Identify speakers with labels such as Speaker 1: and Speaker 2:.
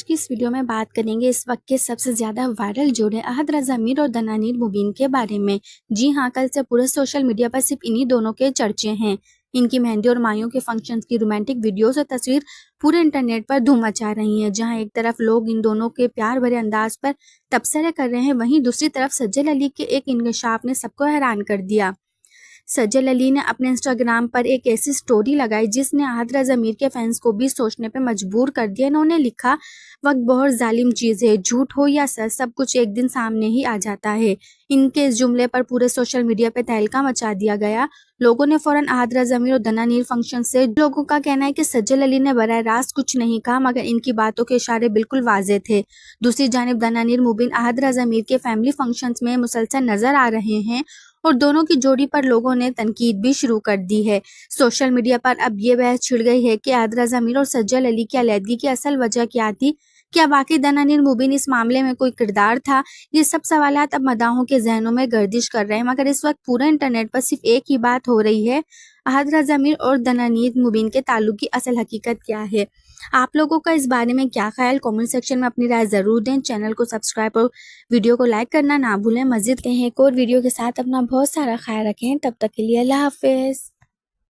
Speaker 1: کی اس ویڈیو میں بات کریں گے اس وقت کے سب سے زیادہ وائرل جوڑے احد رضا میر اور دنانیر مبین کے بارے میں۔ جی ہاں، کل سے پورے سوشل میڈیا پر صرف انہی دونوں کے چرچے ہیں۔ ان کی مہندی اور مایوں کے فنکشنز کی رومانٹک ویڈیوز اور تصویر پورے انٹرنیٹ پر دھوم مچا رہی ہیں۔ جہاں ایک طرف لوگ ان دونوں کے پیار بھرے انداز پر تبصرے کر رہے ہیں، وہیں دوسری طرف سجل علی کے ایک انکشاف نے سب کو حیران کر دیا۔ سجل علی نے اپنے انسٹاگرام پر ایک ایسی سٹوری لگائی جس نے احد رضا میر کے فینس کو بھی سوچنے پہ مجبور کر دیا۔ انہوں نے لکھا، وقت بہت ظالم چیز ہے، جھوٹ ہو یا سچ سب کچھ ایک دن سامنے ہی آ جاتا ہے۔ ان کے اس جملے پر پورے سوشل میڈیا پہ تہلکہ مچا دیا گیا۔ لوگوں نے فوراً احد رضا میر اور دنانیر فنکشن سے لوگوں کا کہنا ہے کہ سجل علی نے براہ راست کچھ نہیں کہا، مگر ان کی باتوں کے اشارے بالکل واضح تھے۔ دوسری جانب دنانیر مبین احد رضا میر کے فیملی فنکشنز میں مسلسل نظر آ رہے ہیں اور دونوں کی جوڑی پر لوگوں نے تنقید بھی شروع کر دی ہے۔ سوشل میڈیا پر اب یہ بحث چھڑ گئی ہے کہ احد رضا میر اور سجل علی کی علیحدگی کی اصل وجہ کیا تھی۔ کیا واقعی دنانیر مبین اس معاملے میں کوئی کردار تھا؟ یہ سب سوالات اب مداحوں کے ذہنوں میں گردش کر رہے ہیں، مگر اس وقت پورے انٹرنیٹ پر صرف ایک ہی بات ہو رہی ہے، احد رضا میر اور دنانیر مبین کے تعلق کی اصل حقیقت کیا ہے؟ آپ لوگوں کا اس بارے میں کیا خیال؟ کامنٹ سیکشن میں اپنی رائے ضرور دیں۔ چینل کو سبسکرائب اور ویڈیو کو لائک کرنا نہ بھولیں۔ مزید ایک اور ویڈیو کے ساتھ اپنا بہت سارا خیال رکھیں۔ تب تک کے لیے اللہ حافظ۔